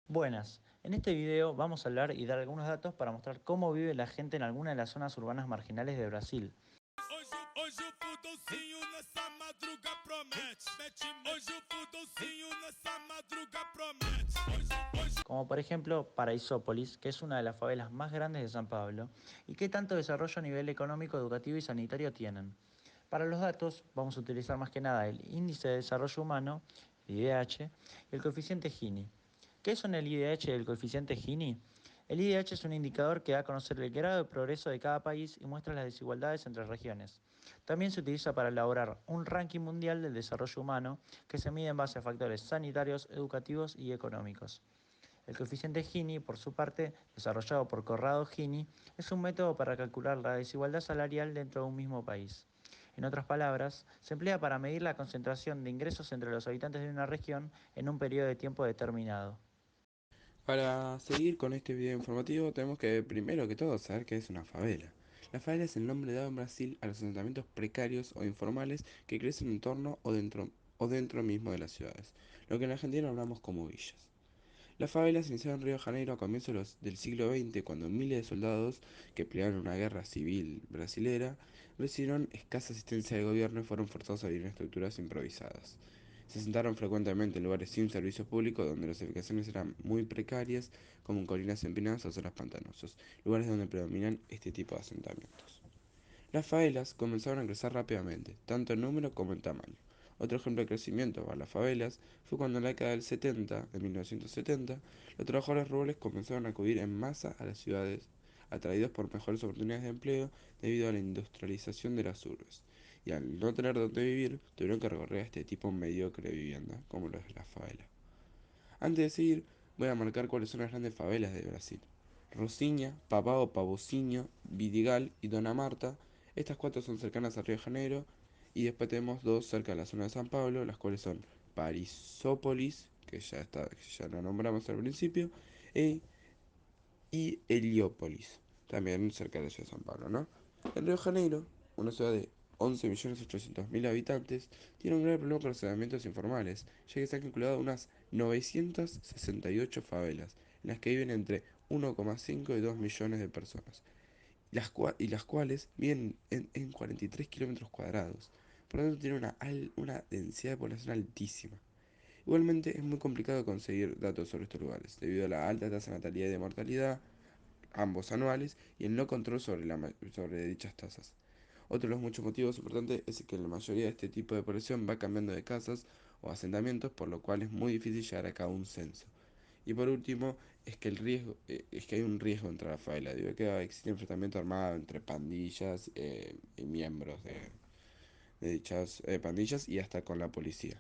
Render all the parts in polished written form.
Buenas, en este video vamos a hablar y dar algunos datos para mostrar cómo vive la gente en alguna de las zonas urbanas marginales de Brasil. Hoje o Fudolcinho nessa madruga promete. Hoje o Fudolcinho nessa madruga promete. Como por ejemplo Paraisópolis, que es una de las favelas más grandes de San Pablo, y qué tanto desarrollo a nivel económico, educativo y sanitario tienen. Para los datos vamos a utilizar más que nada el Índice de Desarrollo Humano, el IDH, y el coeficiente Gini. ¿Qué son el IDH y el coeficiente Gini? El IDH es un indicador que da a conocer el grado de progreso de cada país y muestra las desigualdades entre regiones. También se utiliza para elaborar un ranking mundial del desarrollo humano que se mide en base a factores sanitarios, educativos y económicos. El coeficiente Gini, por su parte, desarrollado por Corrado Gini, es un método para calcular la desigualdad salarial dentro de un mismo país. En otras palabras, se emplea para medir la concentración de ingresos entre los habitantes de una región en un periodo de tiempo determinado. Para seguir con este video informativo tenemos que primero que todo saber qué es una favela. La favela es el nombre dado en Brasil a los asentamientos precarios o informales que crecen en torno o dentro mismo de las ciudades, lo que en Argentina hablamos como villas. La favela se inició en Río de Janeiro a comienzos del siglo XX, cuando miles de soldados que pelearon una guerra civil brasilera recibieron escasa asistencia del gobierno y fueron forzados a vivir en estructuras improvisadas. Se asentaron frecuentemente en lugares sin servicios públicos, donde las edificaciones eran muy precarias, como en colinas empinadas o zonas pantanosas, lugares donde predominan este tipo de asentamientos. Las favelas comenzaron a crecer rápidamente, tanto en número como en tamaño. Otro ejemplo de crecimiento para las favelas fue cuando en la década del 70, de 1970, los trabajadores rurales comenzaron a acudir en masa a las ciudades, atraídos por mejores oportunidades de empleo debido a la industrialización de las urbes. Y al no tener dónde vivir, tuvieron que recorrer a este tipo mediocre de vivienda, como lo es la favela. Antes de seguir, voy a marcar cuáles son las grandes favelas de Brasil. Rocinha, Pavao, Pavocinho, Vidigal y Dona Marta. Estas cuatro son cercanas a Río de Janeiro. Y después tenemos dos cerca de la zona de San Pablo, las cuales son Parisópolis, que ya la nombramos al principio, e, y Heliópolis, también cerca de la ciudad de San Pablo, ¿no? En Río de Janeiro, una ciudad de 11.800.000 habitantes, tiene un grave problema con los asentamientos informales, ya que se han calculado unas 968 favelas, en las que viven entre 1,5 y 2 millones de personas, y las cuales viven en 43 kilómetros cuadrados. Por lo tanto, tiene una densidad de población altísima. Igualmente, es muy complicado conseguir datos sobre estos lugares, debido a la alta tasa de natalidad y de mortalidad, ambos anuales, y el no control sobre dichas tasas. Otro de los muchos motivos importantes es que la mayoría de este tipo de población va cambiando de casas o asentamientos, por lo cual es muy difícil llevar a cabo un censo. Y por último, es que hay un riesgo entre la favela, debido a que existe enfrentamiento armado entre pandillas y miembros de dichas pandillas y hasta con la policía.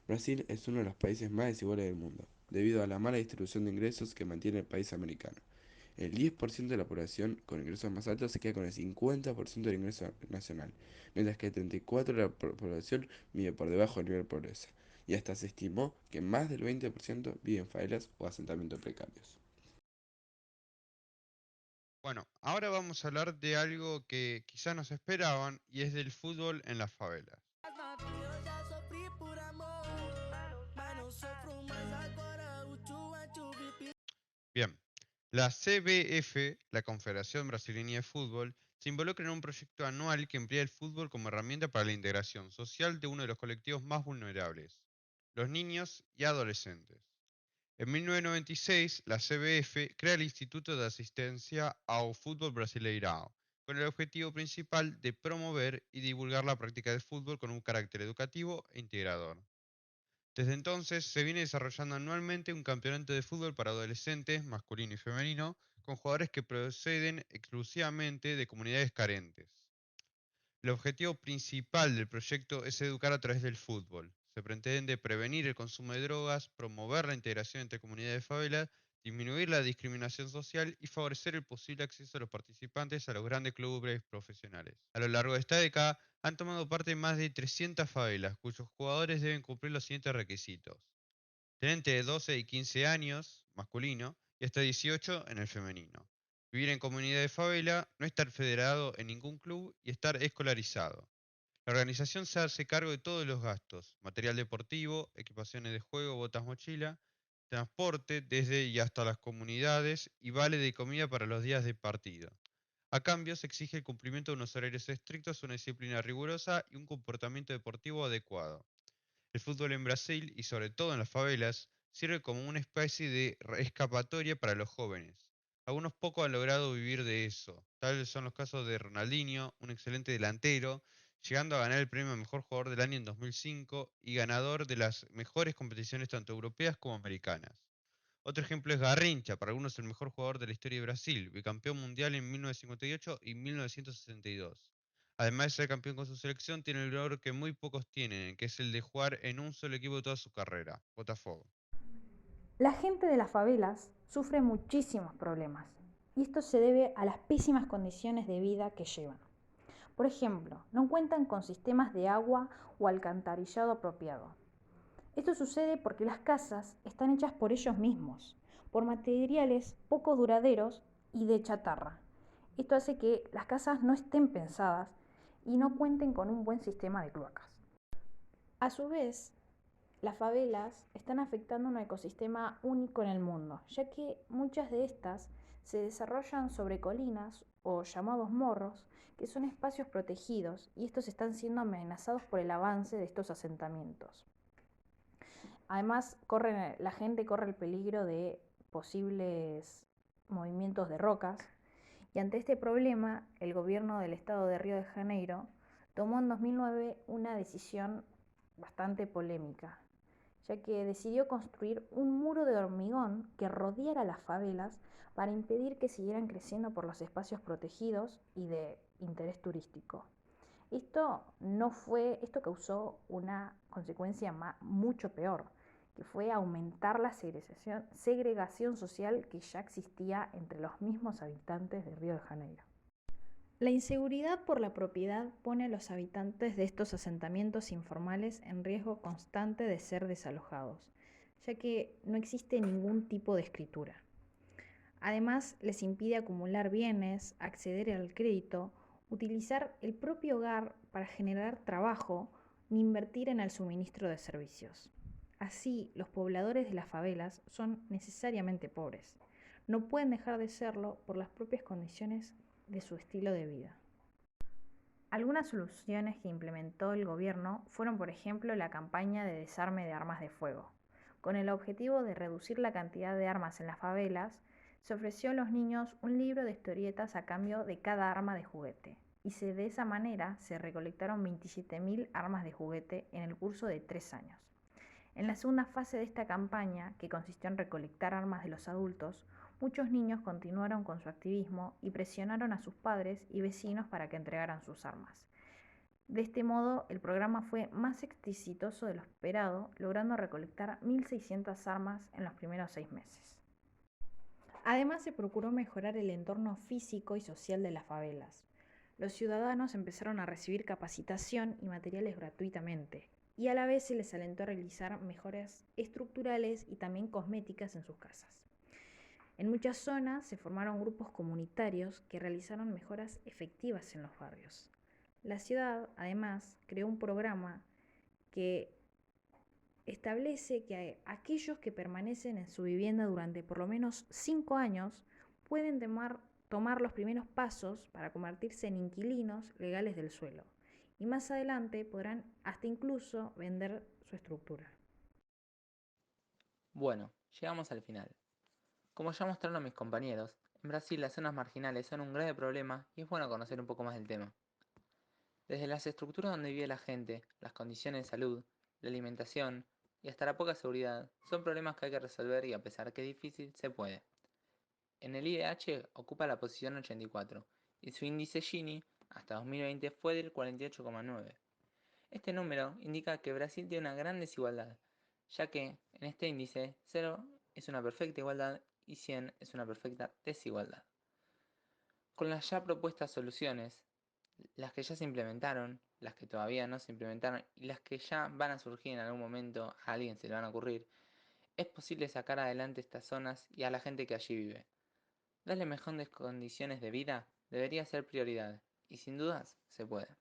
Brasil es uno de los países más desiguales del mundo, debido a la mala distribución de ingresos que mantiene el país americano. El 10% de la población con ingresos más altos se queda con el 50% del ingreso nacional, mientras que el 34% de la población vive por debajo del nivel de pobreza, y hasta se estimó que más del 20% vive en favelas o asentamientos precarios. Bueno, ahora vamos a hablar de algo que quizás nos esperaban y es del fútbol en las favelas. Eu já sofri por amor, mas não sofro mais agora. O tchu VIP. Bien, la CBF, la Confederación Brasileña de Fútbol, se involucra en un proyecto anual que emplea el fútbol como herramienta para la integración social de uno de los colectivos más vulnerables, los niños y adolescentes. En 1996, la CBF crea el Instituto de Asistencia ao Fútbol Brasileirão, con el objetivo principal de promover y divulgar la práctica de fútbol con un carácter educativo e integrador. Desde entonces se viene desarrollando anualmente un campeonato de fútbol para adolescentes, masculino y femenino, con jugadores que proceden exclusivamente de comunidades carentes. El objetivo principal del proyecto es educar a través del fútbol. Se pretende prevenir el consumo de drogas, promover la integración entre comunidades de favelas, disminuir la discriminación social y favorecer el posible acceso de los participantes a los grandes clubes profesionales. A lo largo de esta década han tomado parte más de 300 favelas, cuyos jugadores deben cumplir los siguientes requisitos: tener entre 12 y 15 años, masculino, y hasta 18 en el femenino. Vivir en comunidad de favela, no estar federado en ningún club y estar escolarizado. La organización se hace cargo de todos los gastos: material deportivo, equipaciones de juego, botas, mochila, transporte desde y hasta las comunidades y vale de comida para los días de partido. A cambio, se exige el cumplimiento de unos horarios estrictos, una disciplina rigurosa y un comportamiento deportivo adecuado. El fútbol en Brasil, y sobre todo en las favelas, sirve como una especie de escapatoria para los jóvenes. Algunos pocos han logrado vivir de eso. Tales son los casos de Ronaldinho, un excelente delantero, llegando a ganar el premio a Mejor Jugador del Año en 2005 y ganador de las mejores competiciones tanto europeas como americanas. Otro ejemplo es Garrincha, para algunos el mejor jugador de la historia de Brasil, bicampeón mundial en 1958 y 1962. Además de ser campeón con su selección, tiene el logro que muy pocos tienen, que es el de jugar en un solo equipo toda su carrera, Botafogo. La gente de las favelas sufre muchísimos problemas y esto se debe a las pésimas condiciones de vida que llevan. Por ejemplo, no cuentan con sistemas de agua o alcantarillado apropiado. Esto sucede porque las casas están hechas por ellos mismos, por materiales poco duraderos y de chatarra. Esto hace que las casas no estén pensadas y no cuenten con un buen sistema de cloacas. A su vez, las favelas están afectando un ecosistema único en el mundo, ya que muchas de estas se desarrollan sobre colinas o llamados morros, que son espacios protegidos y estos están siendo amenazados por el avance de estos asentamientos. Además, la gente corre el peligro de posibles movimientos de rocas y ante este problema el gobierno del estado de Río de Janeiro tomó en 2009 una decisión bastante polémica, ya que decidió construir un muro de hormigón que rodeara las favelas para impedir que siguieran creciendo por los espacios protegidos y de interés turístico. Esto causó una consecuencia mucho peor, que fue aumentar la segregación social que ya existía entre los mismos habitantes de Río de Janeiro. La inseguridad por la propiedad pone a los habitantes de estos asentamientos informales en riesgo constante de ser desalojados, ya que no existe ningún tipo de escritura. Además, les impide acumular bienes, acceder al crédito, utilizar el propio hogar para generar trabajo ni invertir en el suministro de servicios. Así, los pobladores de las favelas son necesariamente pobres. No pueden dejar de serlo por las propias condiciones de su estilo de vida. Algunas soluciones que implementó el gobierno fueron, por ejemplo, la campaña de desarme de armas de fuego. Con el objetivo de reducir la cantidad de armas en las favelas, se ofreció a los niños un libro de historietas a cambio de cada arma de juguete, y de esa manera se recolectaron 27.000 armas de juguete en el curso de 3 años. En la segunda fase de esta campaña, que consistió en recolectar armas de los adultos, muchos niños continuaron con su activismo y presionaron a sus padres y vecinos para que entregaran sus armas. De este modo, el programa fue más exitoso de lo esperado, logrando recolectar 1.600 armas en los primeros 6 meses. Además, se procuró mejorar el entorno físico y social de las favelas. Los ciudadanos empezaron a recibir capacitación y materiales gratuitamente, y a la vez se les alentó a realizar mejoras estructurales y también cosméticas en sus casas. En muchas zonas se formaron grupos comunitarios que realizaron mejoras efectivas en los barrios. La ciudad, además, creó un programa que establece que aquellos que permanecen en su vivienda durante por lo menos 5 años pueden tomar los primeros pasos para convertirse en inquilinos legales del suelo, y más adelante podrán hasta incluso vender su estructura. Bueno, llegamos al final. Como ya mostraron mis compañeros, en Brasil las zonas marginales son un grave problema y es bueno conocer un poco más del tema. Desde las estructuras donde vive la gente, las condiciones de salud, la alimentación y hasta la poca seguridad, son problemas que hay que resolver y a pesar que es difícil, se puede. En el IDH ocupa la posición 84 y su índice Gini hasta 2020 fue del 48,9. Este número indica que Brasil tiene una gran desigualdad, ya que en este índice 0 es una perfecta igualdad y 100 es una perfecta desigualdad. Con las ya propuestas soluciones, las que ya se implementaron, las que todavía no se implementaron y las que ya van a surgir en algún momento, a alguien se le van a ocurrir, es posible sacar adelante estas zonas y a la gente que allí vive. Darle mejores condiciones de vida debería ser prioridad, y sin dudas se puede.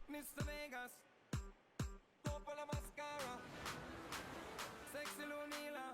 Mr. Vegas, topa la máscara, sexy Camila.